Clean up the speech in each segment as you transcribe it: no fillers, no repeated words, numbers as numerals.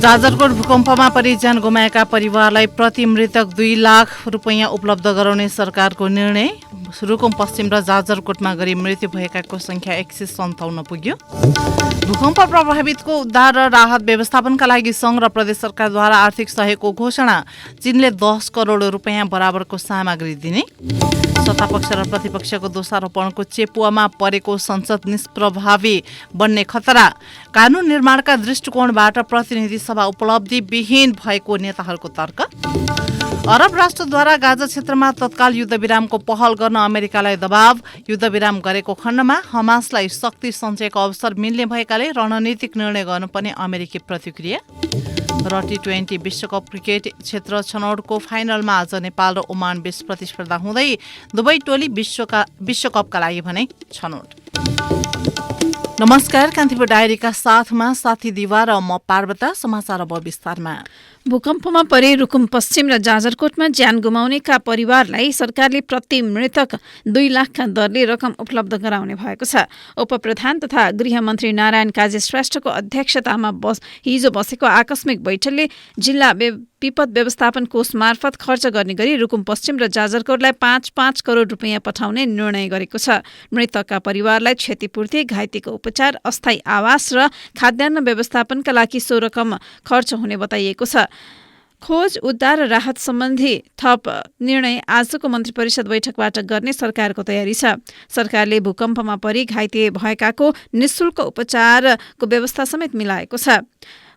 जाजरकोट भूकम्पमा परि ज्यान गुमाएका परिवारलाई प्रति मृतक 2 लाख रुपैयाँ उपलब्ध गराउने सरकारको निर्णय। रुकुम पश्चिम र जाजरकोटमा गरी मृत्यु भएकाको संख्या 157 पुग्यो। भूकम्प प्रभावितको उद्धार र राहत व्यवस्थापनका लागि संघ र प्रदेश सरकारद्वारा आर्थिक सहयोगको घोषणा। चीनले 10 करोड रुपैयाँ बराबरको सामग्री दिने। सत्तापक्ष र प्रतिपक्षको दोषारोपणको चेपुवामा परेको संसद निष्प्रभावी बन्ने खतरा। कानून निर्माणका दृष्टिकोणबाट प्रतिनिधि सभा उपलब्धिविहीन भएको नेताहरूको तर्क। अरब राष्ट्रद्वारा गाजा क्षेत्रमा तत्काल युद्धविरामको पहल गर्न अमेरिकालाई दबाव। युद्धविराम गरेको खण्डमा हमासलाई शक्ति सञ्चयको अवसर मिल्ने भएकाले रणनीतिक निर्णय गर्नुपर्ने अमेरिकी प्रतिक्रिया। र T20 विश्वकप क्रिकेट क्षेत्र छनौटको फाइनलमा आज नेपाल र ओमान बीच प्रतिस्पर्धा हुँदै दुवै टोली विश्वकपका लागि भने छनौट। नमस्कार, कान्तिपुर डायरीका साथमा साथी दिवा र म पार्वता। समाचार अब विस्तारमा। भूकम्पमा परे रुकुम पश्चिम र जाजरकोटमा ज्यान गुमाउनेका परिवारलाई सरकारले प्रति मृतक 2 लाखका दरले रकम उपलब्ध गराउने भएको छ। उपप्रधान तथा गृहमन्त्री नारायण काजी श्रेष्ठको अध्यक्षतामा हिजो बसेको आकस्मिक बैठकले जिल्ला विपद व्यवस्थापन कोष मार्फत खर्च गर्ने गरी रुकुम पश्चिम र जाजरकोटलाई 5-5 करोड रुपैयाँ पठाउने निर्णय गरेको छ। मृतकका परिवारलाई क्षतिपूर्ति, घाइतेको उपचार, अस्थायी आवास र खाद्यान्न व्यवस्थापनका लागि सो रकम खर्च हुने बताइएको छ। खोज, उद्धार र राहत सम्बन्धी थप निर्णय आजको मन्त्री परिषद बैठकबाट गर्ने सरकारको तयारी छ। सरकारले भूकम्पमा परि घाइते भएकाको निःशुल्क उपचारको व्यवस्था समेत मिलाएको छ।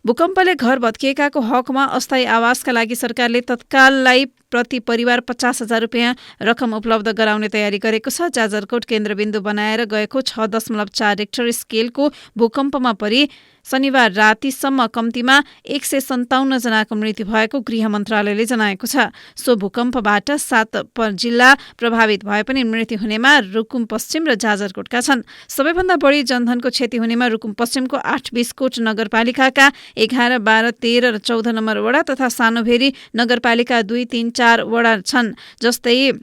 भूकम्पले घर भत्किएकाको हकमा अस्थायी आवासका लागि सरकारले तत्काललाई प्रति परिवार 50,000 रुपैयाँ रकम उपलब्ध गराउने तयारी गरेको छ। जाजरकोट केन्द्रबिन्दु बनाएर गएको 6.4 रेक्टर स्केलको भूकम्पमा परि शनिबार रातिसम्म कम्तीमा 157 जनाको मृत्यु भएको गृह मन्त्रालयले जनाएको छ। सो भूकम्पबाट 7 जिल्ला प्रभावित भए पनि मृत्यु हुनेमा रुकुम पश्चिम र जाजरकोटका छन्। सबैभन्दा बढी जनधनको क्षति हुनेमा रुकुम पश्चिमको 8 बिस्कोट नगरपालिकाका 11, 12, 13 र 14 नम्बर वडा तथा सानोभेरी नगरपालिका 2, 3, 4 वडा छन्। जस्तै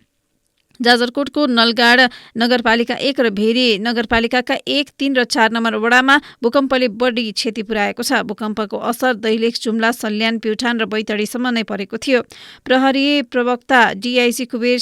जाजरकोटको नलगाड नगरपालिका 1 र भेरी नगरपालिकाका 1, 3 र 4 नम्बर वडामा भूकम्पले बढी क्षति पुर्याएको छ। भूकम्पको असर दैलेख, जुम्ला, सल्यान, प्युठान र बैतडीसम्म नै परेको थियो। प्रहरी प्रवक्ता DIC कुबेर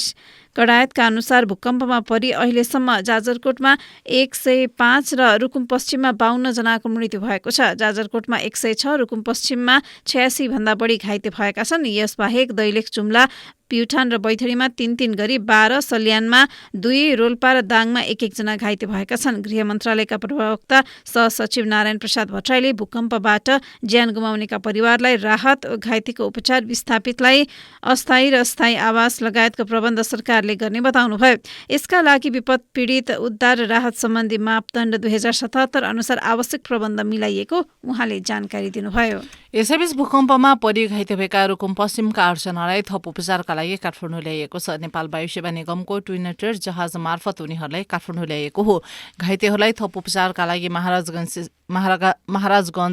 कडायतका अनुसार भूकम्पमा परि अहिलेसम्म जाजरकोटमा 105 र रुकुम पश्चिममा 52 जनाको मृत्यु भएको छ। जाजरकोटमा 106, रुकुम पश्चिममा 86 भन्दा बढी घाइते भएका छन्। यसबाहेक दैलेख, जुम्ला, प्युठान र बैतडीमा 3-3 गरी 12, सल्यानमा 2, रोल्पा र दाङमा 1-1 जना घाइते भएका छन्। गृह मन्त्रालयका प्रवक्ता सहसचिव नारायण प्रसाद भट्टराईले भूकम्पबाट ज्यान गुमाउनेका परिवारलाई राहत, घाइतेको उपचार, विस्थापितलाई अस्थायी र स्थायी आवास लगायतको प्रबन्ध सरकारले गर्ने बताउनुभयो। यसका लागि विपद पीडित उद्धार र राहत सम्बन्धी मापदण्ड 2077 अनुसार आवश्यक प्रबन्ध मिलाइएको उहाँले जानकारी दिनुभयो। यसैबीच भूकम्पमा परि घाइते भएका रुकुम पश्चिमका 8 जनालाई थप उपचारका लागि काठमाडौँ ल्याइएको छ। नेपाल वायु सेवा निगमको ट्विनटर जहाज मार्फत उनीहरूलाई काठमाडौँ ल्याइएको हो। घाइतेहरूलाई थप उपचारका लागि महाराजगञ्ज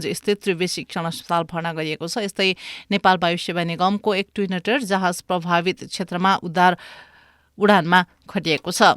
स्थित त्रिवेणी शिक्षण अस्पताल भर्ना गरिएको छ। यस्तै नेपाल वायु सेवा निगमको एक ट्विनटर जहाज प्रभावित क्षेत्रमा उडानमा खटिएको छ।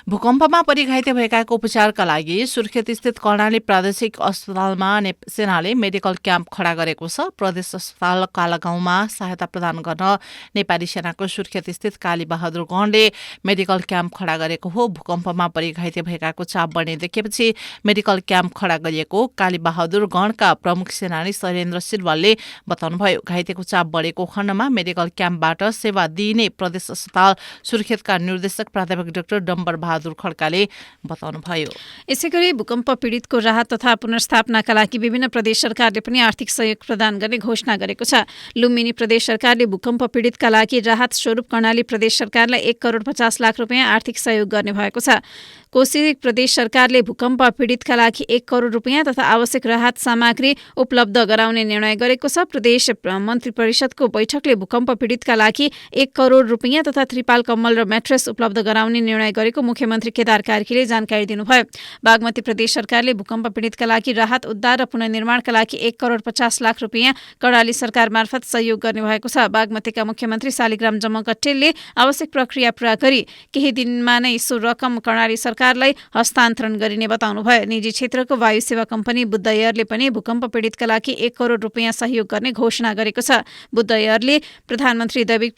भूकम्पमा परि घाइते भएकाको उपचारका लागि सुर्खेत स्थित कर्णाली प्रादेशिक अस्पतालमा सेनाले मेडिकल क्याम्प खडा गरेको छ। प्रदेश अस्पताल कालागाउँमा सहायता प्रदान गर्न नेपाली सेनाको सुर्खेत स्थित काली बहादुर गणले मेडिकल क्याम्प खडा गरेको हो। भूकम्पमा परि घाइते भएकाको चाप बढ्ने देखेपछि मेडिकल क्याम्प खडा गरिएको काली बहादुर गणका प्रमुख सेनानी शैलेन्द्र सिलवालले बताउनुभयो। घाइतेको चाप बढेको खण्डमा मेडिकल क्याम्पबाट सेवा दिइने प्रदेश अस्पताल सुर्खेतका निर्देशक प्राध्यापक डाक्टर डम्बर बहादुर खड्काले बताउनुभयो। यसैगरी भूकम्प पीडितको राहत तथा पुनर्स्थापनाका लागि विभिन्न प्रदेश सरकारले पनि आर्थिक सहयोग प्रदान गर्ने घोषणा गरेको छ। लुम्बिनी प्रदेश सरकारले भूकम्प पीडितका लागि राहत स्वरूप कर्णाली प्रदेश सरकारलाई 1 करोड 50 लाख रुपैयाँ आर्थिक सहयोग गर्ने भएको छ। कोशी प्रदेश सरकारले भूकम्प पीडितका लागि 1 करोड रुपैयाँ तथा आवश्यक राहत सामग्री उपलब्ध गराउने निर्णय गरेको छ। प्रदेश मन्त्री परिषदको बैठकले भूकम्प पीडितका लागि 1 करोड रुपैयाँ तथा त्रिपाल, कम्बल र म्याट्रेस उपलब्ध गराउने निर्णय गरेको मुख्यमन्त्री केदार कार्कीले जानकारी दिनुभयो। बागमती प्रदेश सरकारले भूकम्प पीडितका लागि राहत उद्धार र पुनर्निर्माणका लागि 1 करोड 50 लाख रुपियाँ कर्णाली सरकार मार्फत सहयोग गर्ने भएको छ। बागमतीका मुख्यमन्त्री शालिग्राम जमकट्टेलले आवश्यक प्रक्रिया पूरा गरी केही दिनमा नै सो रकम कर्णाली सरकारलाई हस्तान्तरण गरिने बताउनुभयो। निजी क्षेत्रको वायु सेवा कम्पनी बुद्ध एयरले पनि भूकम्प पीडितका लागि 1 करोड रुपियाँ सहयोग गर्ने घोषणा गरेको छ। बुद्ध एयरले प्रधानमन्त्री दैविक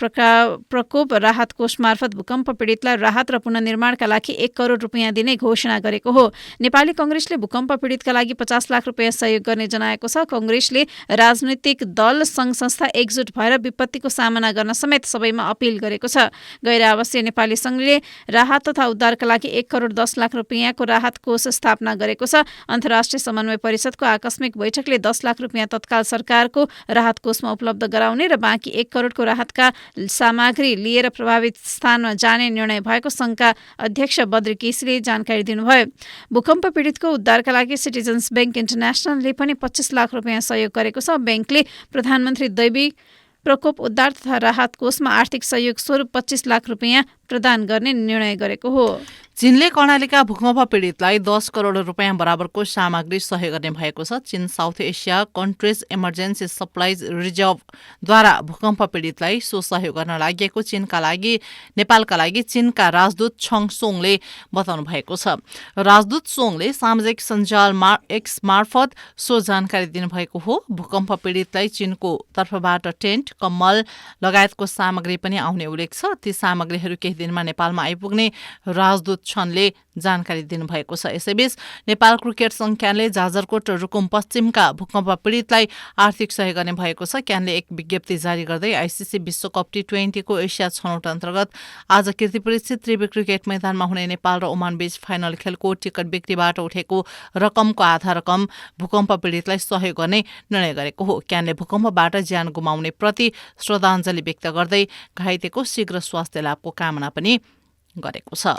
प्रकोप राहत कोष मार्फत भूकम्प पीडितलाई राहत र पुनर्निर्माणका लागि 1 करोड रुपियाँ दिने घोषणा गरेको हो। नेपाली कांग्रेसले भूकम्प पीडितका लागि 50 लाख रुपियाँ सहयोग गर्ने जनाएको छ। कांग्रेसले राजनैतिक दल संघ संस्था एकजुट भएर विपत्तिको सामना गर्न समेत सबैमा अपील गरेको छ। गैर आवासीय नेपाली संघले राहत तथा उद्धारका लागि 1 करोड 10 लाख रुपियाँको राहत कोष स्थापना गरेको छ। अन्तर्राष्ट्रिय समन्वय परिषदको आकस्मिक बैठकले 10 लाख रुपियाँ तत्काल सरकारको राहत कोषमा उपलब्ध गराउने र बाँकी 1 करोडको राहतका सामग्री लिएर प्रभावित स्थानमा जाने निर्णय भएको संघका अध्यक्ष बद्री केसीले जानकारी दिनुभयो। भूकम्प पीडितको उद्धारका लागि सिटिजन्स बैंक इन्टरनेसनलले पनि 25 लाख रुपियाँ सहयोग गरेको छ। बैंकले प्रधानमन्त्री दैविक प्रकोप उद्धार तथा राहत कोषमा आर्थिक सहयोग स्वरूप 25 लाख रुपियाँ प्रदान गर्ने निर्णय गरेको हो। चीनले कर्णालीका भूकम्प पीडितलाई 10 करोड रुपियाँ बराबरको सामग्री सहयोग गर्ने भएको छ। चीन South Asia countries emergency supplies रिजर्भद्वारा भूकम्प पीडितलाई सो सहयोग गर्न लागि चीनका लागि नेपालका लागि चीनका राजदूत छङ सोङले बताउनु भएको छ। राजदूत सोङले सामाजिक सञ्जाल एक्स मार्फत सो जानकारी दिनुभएको हो। भूकम्प पीडितलाई चीनको तर्फबाट टेन्ट, कम्बल लगायतको सामग्री पनि आउने उल्लेख छ। ती सामग्रीहरू केही दिनमा नेपालमा आइपुग्ने राजदूत छनले जानकारी दिनुभएको छ। यसैबीच नेपाल क्रिकेट संघ क्यानले जाजरकोट रुकुम पश्चिमका भूकम्प पीडितलाई आर्थिक सहयोग गर्ने भएको छ। क्यानले एक विज्ञप्ति जारी गर्दै आइसिसी विश्वकप T20 को एसिया छनौट अन्तर्गत आज कीर्तिपुर स्थित त्रिवे क्रिकेट मैदानमा हुने नेपाल र ओमान बीच फाइनल खेलको टिकट बिक्रीबाट उठेको रकमको आधा रकम भूकम्प पीडितलाई सहयोग गर्ने निर्णय गरेको हो। क्यानले भूकम्पबाट ज्यान गुमाउने प्रति श्रद्धाञ्जली व्यक्त गर्दै घाइतेको शीघ्र स्वास्थ्य लाभको कामना पनि गरेको छ।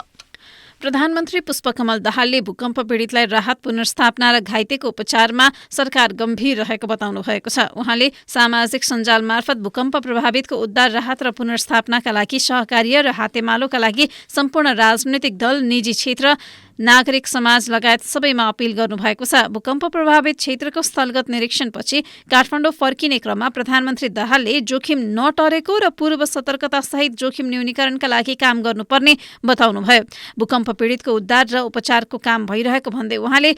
प्रधानमन्त्री पुष्पकमल दाहालले भूकम्प पीडितलाई राहत पुनर्स्थापना र घाइतेको उपचारमा सरकार गम्भीर रहेको बताउनु भएको छ। उहाँले सामाजिक सञ्जाल मार्फत भूकम्प प्रभावितको उद्धार, राहत र पुनर्स्थापनाका लागि सहकार्य र हातेमालोका लागि सम्पूर्ण राजनैतिक दल, निजी क्षेत्र, नागरिक समाज लगायत सबैमा अपील गर्नुभएको छ। भूकम्प प्रभावित क्षेत्रको स्थलगत निरीक्षणपछि काठमाडौँ फर्किने क्रममा प्रधानमन्त्री दाहालले जोखिम नटरेको र पूर्व सतर्कता सहित जोखिम न्यूनीकरणका लागि काम गर्नुपर्ने बताउनुभयो। भूकम्प पीडितको उद्धार र उपचारको काम भइरहेको भन्दै उहाँले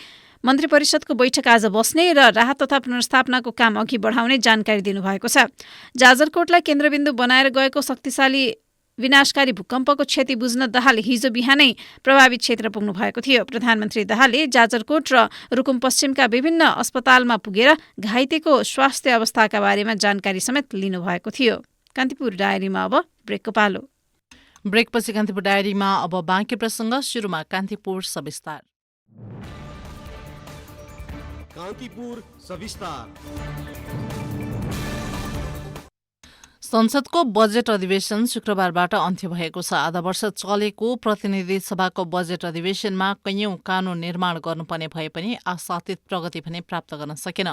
मन्त्री परिषदको बैठक आज बस्ने र राहत तथा पुनर्स्थापनाको काम अघि बढाउने जानकारी दिनुभएको छ। जाजरकोटलाई केन्द्रबिन्दु बनाएर गएको शक्तिशाली विनाशकारी भूकम्पको क्षति बुझ्न दाहाल हिजो बिहानै प्रभावित क्षेत्र पुग्नु भएको थियो। प्रधानमन्त्री दाहालले जाजरकोट र रुकुम पश्चिमका विभिन्न अस्पतालमा पुगेर घाइतेको स्वास्थ्य अवस्थाका बारेमा जानकारी समेत लिनुभएको थियो। कान्तिपुर डायरीमा अब ब्रेकको पालो। ब्रेकपछि कान्तिपुर डायरीमा अब बाँकी प्रसङ्ग। सुरुमा कान्तिपुर सविस्तार। कान्तिपुर सविस्तार। संसदको बजेट अधिवेशन शुक्रबारबाट अन्त्य भएको छ। आधा वर्ष चलेको प्रतिनिधि सभाको बजेट अधिवेशनमा कैयौं कानून निर्माण गर्नुपर्ने भए पनि आशातीत प्रगति भने प्राप्त गर्न सकेन।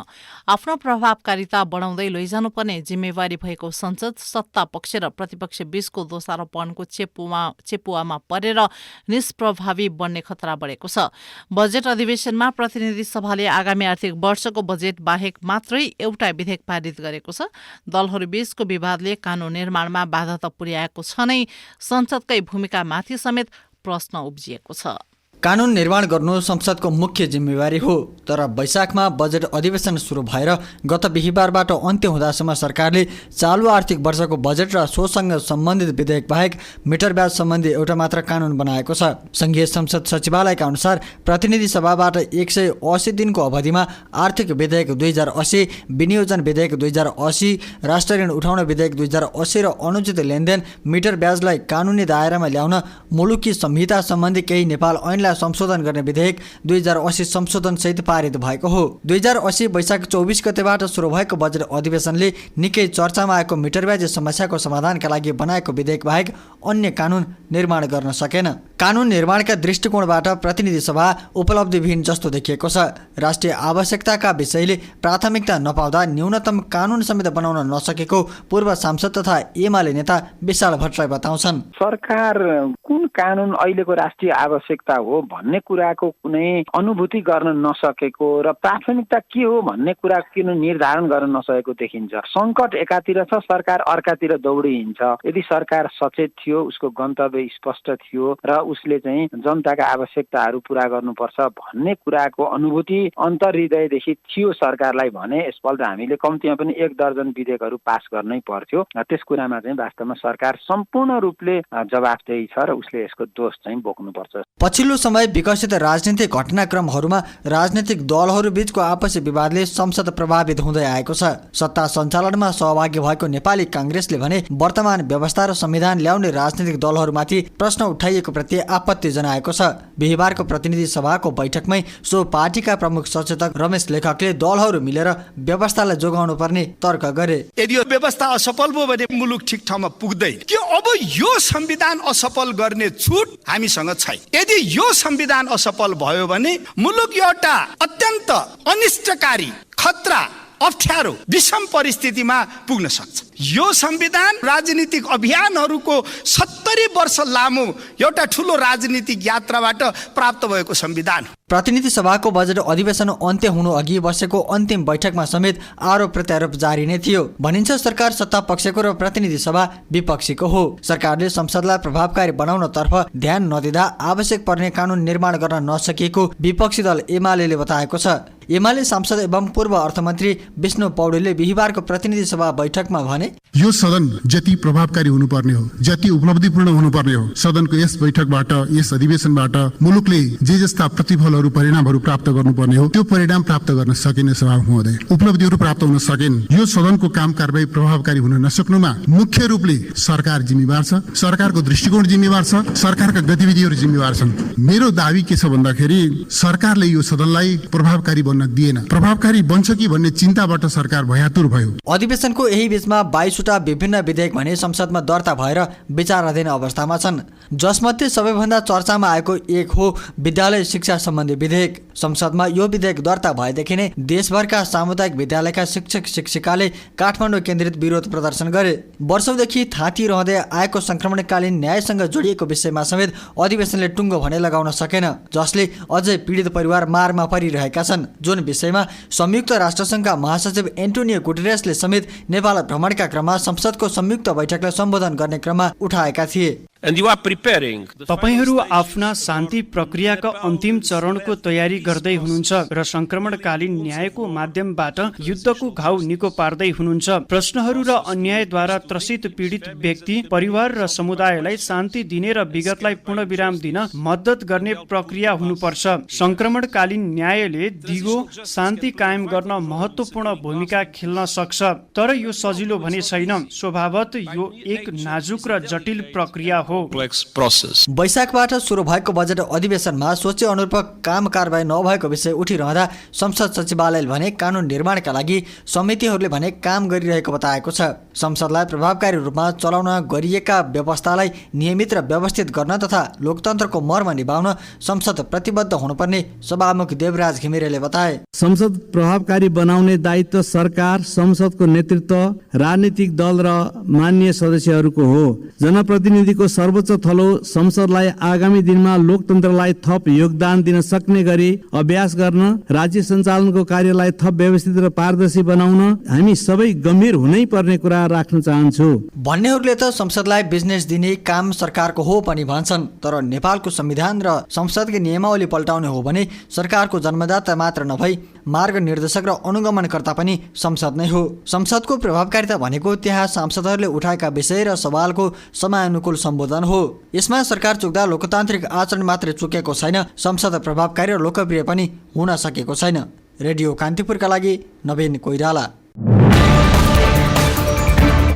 आफ्नो प्रभावकारिता बढाउँदै लैजानुपर्ने जिम्मेवारी भएको संसद सत्ता पक्ष र प्रतिपक्ष बीचको दोषारोपणको चेपुवामा परेर निष्प्रभावी बन्ने खतरा बढेको छ। बजेट अधिवेशनमा प्रतिनिधि सभाले आगामी आर्थिक वर्षको बजेट बाहेक मात्रै एउटा विधेयक पारित गरेको छ। दलहरूबीचको विवादले कानून निर्माणमा बाधा त पुर्याएको छ नै, संसदकै भूमिकामाथि समेत प्रश्न उब्जिएको छ। कानून निर्माण गर्नु संसदको मुख्य जिम्मेवारी हो, तर वैशाखमा बजेट अधिवेशन सुरु भएर गत बिहिबारबाट अन्त्य हुँदासम्म सरकारले चालु आर्थिक वर्षको बजेट र सोसँग सम्बन्धित विधेयक बाहेक मिटर ब्याज सम्बन्धी एउटा मात्र कानून बनाएको छ। संघीय संसद सचिवालयका अनुसार प्रतिनिधि सभाबाट 180 दिनको अवधिमा आर्थिक विधेयक 2080, विनियोजन विधेयक 2080, राष्ट्र ऋण उठाउन विधेयक 2080 र अनुचित लेनदेन मिटर ब्याजलाई कानुनी दायरामा ल्याउन मुलुकी संहिता सम्बन्धी केही नेपाल ऐनलाई संशोधन गर्ने विधेयक 2080 संशोधन सहित पारित भएको हो। 2080 वैशाख 24 गतेबाट सुरु भएको बजेट अधिवेशनले निकै चर्चामा आएको मिटर ब्याज समस्याको समाधानका लागि बनाएको विधेयक बाहेक अन्य कानुन निर्माण गर्न सकेन। कानुन निर्माणका दृष्टिकोणबाट प्रतिनिधि सभा उपलब्धिविहीन जस्तो देखिएको छ। राष्ट्रिय आवश्यकताका विषयले प्राथमिकता नपाउँदा न्यूनतम कानुन समेत बनाउन नसकेको पूर्व सांसद तथा एमाले नेता विशाल भट्टराई बताउँछन्। सरकार कुन कानुन अहिलेको राष्ट्रिय आवश्यकता हो भन्ने कुराको कुनै अनुभूति गर्न नसकेको र प्राथमिकता के हो भन्ने कुरा किन निर्धारण गर्न नसकेको देखिन्छ। सङ्कट एकातिर छ, सरकार अर्कातिर दौडिन्छ। यदि सरकार सचेत थियो, उसको गन्तव्य स्पष्ट थियो र उसले चाहिँ जनताका आवश्यकताहरू पुरा गर्नुपर्छ भन्ने कुराको अनुभूति अन्तर्हृदयदेखि थियो सरकारलाई भने यसपल्ट हामीले कम्तीमा पनि 1 दर्जन विधेयकहरू पास गर्नै पर्थ्यो। त्यस कुरामा चाहिँ वास्तवमा सरकार सम्पूर्ण रूपले जवाफदेही छ र उसले यसको दोष चाहिँ बोक्नुपर्छ। पछिल्लो समय विकसित राजनीतिक घटनाक्रमहरूमा राजनीतिक दलहरू बीचको आपसी विवादले संसद प्रभावित हुँदै आएको छ। सत्ता सञ्चालनमा सहभागी भएको नेपाली काङ्ग्रेसले भने वर्तमान व्यवस्था र संविधान ल्याउने राजनीतिक दलहरूमाथि प्रश्न उठाइएको प्रति आपत्ति जनाएको छ। बिहिबारको प्रतिनिधि सभाको बैठकमै सो पार्टीका प्रमुख सचेतक रमेश लेखकले दलहरू मिलेर व्यवस्थालाई जोगाउनु पर्ने तर्क गरे। यदि यो व्यवस्था असफल भयो भने मुलुक ठिक ठाउँमा पुग्दैन कि अब यो संविधान असफल गर्ने छुट हामीसँग छैन। यदि यो संविधान असफल भयो भने मुलुक एउटा अत्यन्त अनिष्टकारी खतरा अप्ठ्यारो विषम परिस्थितिमा पुग्न सक्छ। यो संविधान राजनीतिक अभियानहरूको 70 वर्ष लामो एउटा ठुलो राजनीतिक यात्राबाट प्राप्त भएको संविधान हो। प्रतिनिधि सभाको बजेट अधिवेशन अन्त्य हुनु अघि बसेको अन्तिम बैठकमा समेत आरोप प्रत्यारोप जारी नै थियो। भनिन्छ सरकार सत्ता पक्षको र प्रतिनिधि सभा विपक्षीको हो। सरकारले संसदलाई प्रभावकारी बनाउनतर्फ ध्यान नदिँदा आवश्यक पर्ने कानुन निर्माण गर्न नसकिएको विपक्षी दल एमाले बताएको छ। एमाले सांसद एवं पूर्व अर्थमन्त्री विष्णु पौडेलले बिहिबारको प्रतिनिधि सभा बैठकमा भने, यो सदन जति प्रभावकारी हुनुपर्ने हो, जति उपलब्धिपूर्ण हुनुपर्ने हो, सदनको यस बैठकबाट, यस अधिवेशनबाट मुलुकले जे जस्ता प्रतिफलहरू परिणामहरू प्राप्त गर्नुपर्ने हो त्यो परिणाम प्राप्त गर्न सकिने सभामुख महोदय, उपलब्धिहरू प्राप्त हुन सकेन। यो सदनको काम कारबाही प्रभावकारी हुन नसक्नुमा मुख्य रूपले सरकार जिम्मेवार छ, सरकारको दृष्टिकोण जिम्मेवार छ, सरकारका गतिविधिहरू जिम्मेवार छन्। मेरो दाबी के छ भन्दाखेरि सरकारले यो सदनलाई प्रभावकारी बन्न दिएन। प्रभावकारी बन्छ कि भन्ने चिन्ताबाट सरकार भयातुर भयो। अधिवेशनको यही बीचमा 22वटा विभिन्न विधेयक भने संसदमा दर्ता भएर विचाराधीन अवस्थामा छन्, जसमध्ये सबैभन्दा चर्चामा आएको एक हो विद्यालय शिक्षा सम्बन्धी विधेयक। संसदमा यो विधेयक दर्ता भएदेखि नै देशभरका सामुदायिक विद्यालयका शिक्षक शिक्षिकाले काठमाडौँ केन्द्रित विरोध प्रदर्शन गरे। वर्षौंदेखि थाती रहँदै आएको संक्रमणकालीन न्यायसँग जोडिएको विषयमा समेत अधिवेशनले टुङ्गो भने लगाउन सकेन, जसले अझै पीडित परिवार मारमा परिरहेका छन्, जुन विषयमा संयुक्त राष्ट्रसङ्घका महासचिव एन्टोनियो गुटेरेसले समेत नेपाल भ्रमणका क्रममा संसदको संयुक्त बैठकलाई सम्बोधन गर्ने क्रममा उठाएका थिए। तपाईहरू आफ्ना शान्ति प्रक्रियाका अन्तिम चरणको तयारी गर्दै हुनुहुन्छ र संक्रमणकालीन न्यायको माध्यमबाट युद्धको घाउ निको पार्दै हुनुहुन्छ। प्रश्नहरू र अन्यायद्वारा त्रसित पीडित व्यक्ति, परिवार र समुदायलाई शान्ति दिने र विगतलाई पूर्णविराम दिन मद्दत गर्ने प्रक्रिया हुनुपर्छ। संक्रमणकालीन न्यायले दिगो शान्ति कायम गर्न महत्त्वपूर्ण भूमिका खेल्न सक्छ, तर यो सजिलो भने छैन। स्वभावत यो एक नाजुक र जटिल प्रक्रिया हो। वैशाखबाट सुरु भएको बजेट अधिवेशनमा सोचे अनुरूप काम कारबाही नभएको विषय उठिरहँदा संसद सचिवालयले भने कानुन निर्माणका लागि समितिहरूले भने काम गरिरहेको बताएको छ। संसदलाई प्रभावकारी रूपमा चलाउन गरिएका व्यवस्थालाई नियमित र व्यवस्थित गर्न तथा लोकतन्त्रको मर्म निभाउन संसद प्रतिबद्ध हुनुपर्ने सभामुख देवराज घिमिरेले बताए। संसद प्रभावकारी बनाउने दायित्व सरकार, संसदको नेतृत्व, राजनीतिक दल र मान्य सदस्यहरूको हो। जनप्रतिनिधिको सर्वोच्च थलो संसदलाई आगामी दिनमा लोकतन्त्रलाई थप योगदान दिन सक्ने गरी अभ्यास गर्न, राज्य सञ्चालनको कार्यलाई थप व्यवस्थित र पारदर्शी बनाउन हामी सबै गम्भीर हुनै पर्ने कुरा राख्न चाहन्छु। भन्नेहरूले त संसदलाई बिजनेस दिने काम सरकारको हो पनि भन्छन्, तर नेपालको संविधान र संसदको नियमावली पल्टाउने हो भने सरकारको जन्मदाता मात्र नभई मार्ग निर्देशक र अनुगमनकर्ता पनि संसद नै हो। संसदको प्रभावकारिता भनेको त्यहाँ सांसदहरूले उठाएका विषय र सवालको समयानुकूल सम्बोधन हो। यसमा सरकार चुक्दा लोकतान्त्रिक आचरण मात्रै चुकेको छैन, संसद प्रभावकारी र लोकप्रिय पनि हुन सकेको छैन। रेडियो कान्तिपुरका लागि नवीन कोइराला।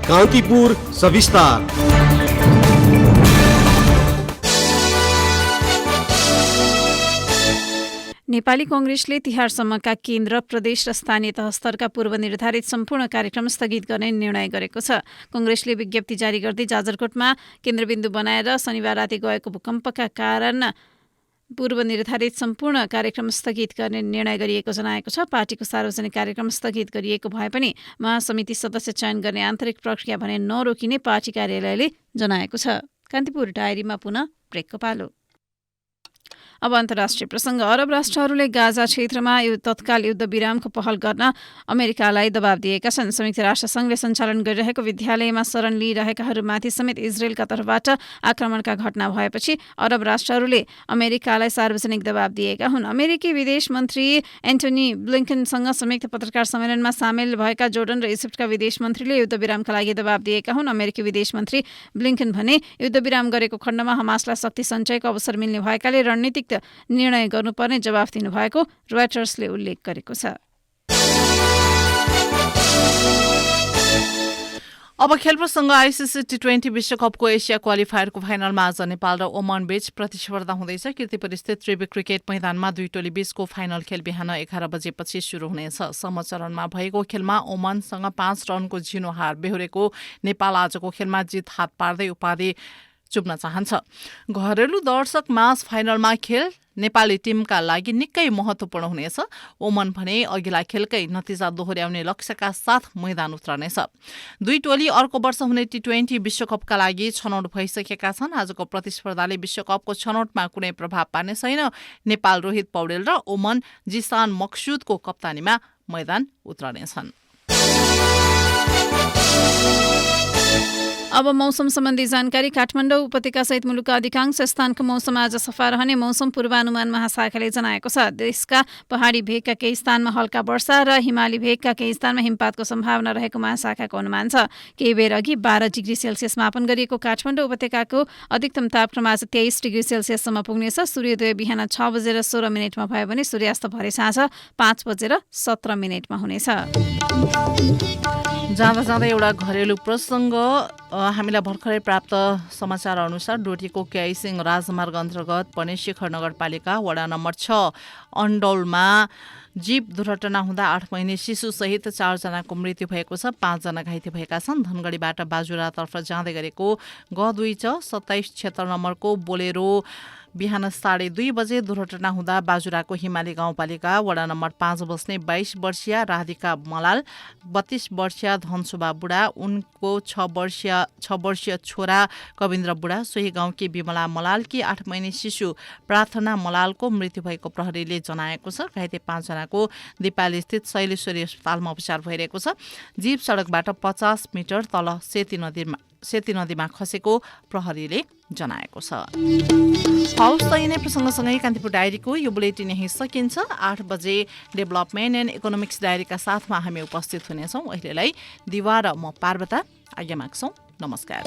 कान्तिपुर सविस्तार। नेपाली कांग्रेसले तिहारसम्मका केन्द्र, प्रदेश र स्थानीय तह स्तरका पूर्व निर्धारित सम्पूर्ण कार्यक्रम स्थगित गर्ने निर्णय गरेको छ। कांग्रेसले विज्ञप्ति जारी गर्दै जाजरकोटमा केन्द्रबिन्दु बनाएर शनिबार राति गएको भूकम्पका कारण पूर्व निर्धारित सम्पूर्ण कार्यक्रम स्थगित गर्ने निर्णय गरिएको जनाएको छ। पार्टीको सार्वजनिक कार्यक्रम स्थगित गरिएको भए पनि महासमिति सदस्य चयन गर्ने आन्तरिक प्रक्रिया भने नरोकिने पार्टी कार्यालयले जनाएको छ। कान्तिपुर डायरीमा पुनः ब्रेकको पालो। अब अन्तर्राष्ट्रिय प्रसङ्ग। अरब राष्ट्रहरूले गाजा क्षेत्रमा तत्काल युद्ध विरामको पहल गर्न अमेरिकालाई दबाब दिएका छन्। संयुक्त राष्ट्रसङ्घले सञ्चालन गरिरहेको विद्यालयमा शरण लिइरहेकाहरूमाथि समेत इजरायलका तर्फबाट आक्रमणका घटना भएपछि अरब राष्ट्रहरूले अमेरिकालाई सार्वजनिक दबाब दिएका हुन्। अमेरिकी विदेश मन्त्री एन्टोनी ब्लिङ्कनसँग संयुक्त पत्रकार सम्मेलनमा सामेल भएका जोर्डन र इजिप्टका विदेश मन्त्रीले युद्ध विरामका लागि दबाब दिएका हुन्। अमेरिकी विदेश मन्त्री ब्लिङ्कन भने युद्ध विराम गरेको खण्डमा हमासलाई शक्ति सञ्चयको अवसर मिल्ने भएकाले रणनीतिक निर्णय गर्नुपर्ने जवाफ दिनुभएको रोयटर्सले उल्लेख गरेको छ। अब खेल प्रसङ्ग। आइसिसी टी20 विश्वकपको एसिया क्वालिफायरको फाइनलमा आज नेपाल र ओमान बीच प्रतिस्पर्धा हुँदैछ। कीर्तिपुर स्थित त्रिवी क्रिकेट मैदानमा दुई टोली बीचको फाइनल खेल बिहान 11 बजेपछि सुरु हुनेछ। समचरणमा भएको खेलमा ओमानसँग 5 रनको झिनो हार बेहोरेको नेपाल आजको खेलमा जित हात पार्दै उपाधि चुम्न चाहन्छ। घरेलु दर्शक माझ फाइनलमा खेल नेपाली टिमका लागि निकै महत्त्वपूर्ण हुनेछ। ओमान भने अघिल्ला खेलकै नतिजा दोहोर्याउने लक्ष्यका साथ मैदान उत्रनेछ। दुई टोली अर्को वर्ष हुने टी20 विश्वकपका लागि छनौट भइसकेका छन्। आजको प्रतिस्पर्धाले विश्वकपको छनौटमा कुनै प्रभाव पार्ने छैन। नेपाल रोहित पौडेल र ओमान जिसान मक्सुदको कप्तानीमा मैदान उत्रनेछन्। अब मौसम सम्बन्धी जानकारी। काठमाडौँ उपत्यका सहित मुलुकका अधिकांश स्थानको मौसम आज सफा रहने मौसम पूर्वानुमान महाशाखाले जनाएको छ। देशका पहाडी भेगका केही स्थानमा हल्का वर्षा र हिमाली भेगका केही स्थानमा हिमपातको सम्भावना रहेको महाशाखाको अनुमान छ। केही बेर अघि 12 डिग्री सेल्सियस मापन गरिएको काठमाडौँ उपत्यकाको अधिकतम तापक्रम आज 23 डिग्री सेल्सियससम्म पुग्नेछ। सूर्योदय बिहान 6 बजेर 16 मिनटमा भयो भने सूर्यास्त भरे साँझ 5 बजेर 17 मिनटमा हुनेछ। जाँदा जाँदै एउटा घरेलु प्रसङ्ग। हामीलाई भर्खरै प्राप्त समाचार अनुसार डोटीको क्याइसिङ राजमार्ग अन्तर्गत पनेशिखर नगरपालिका वडा नम्बर 6 अन्डौलमा जीप दुर्घटना हुँदा 8 महिने शिशुसहित 4 जनाको मृत्यु भएको छ। 5 जना घाइते भएका छन्। धनगढीबाट बाजुरातर्फ जाँदै गरेको ग2 27 क्षेत्र नम्बरको बोलेरो बिहान 2:30 बजे दुर्घटना हुँदा बाजुराको हिमाली गाउँपालिका वडा नम्बर 5 बस्ने 22 वर्षीय राधिका मलाल, 32 वर्षीय धनसुबा बुढा, उनको 6 वर्षीय छोरा कविन्द्र बुढा, सोही गाउँकी विमला मलालकी 8 महिने शिशु प्रार्थना मलालको मृत्यु भएको प्रहरीले जनाएको छ। घाइते 5 जनाको दिपाली स्थित शैलेश्वरी अस्पतालमा उपचार भइरहेको छ। जीप सडकबाट 50 मिटर तल सेती नदीमा खसेको प्रहरीले जनाएको छ। हौस् त यिनै प्रसङ्गसँगै कान्तिपुर डायरीको यो बुलेटिन यही सकिन्छ। 8 बजे डेभलपमेन्ट एन्ड इकोनोमिक्स डायरीका साथमा हामी उपस्थित हुनेछौँ। अहिलेलाई दिवा र म पार्वता आज्ञा माग्छौँ। नमस्कार।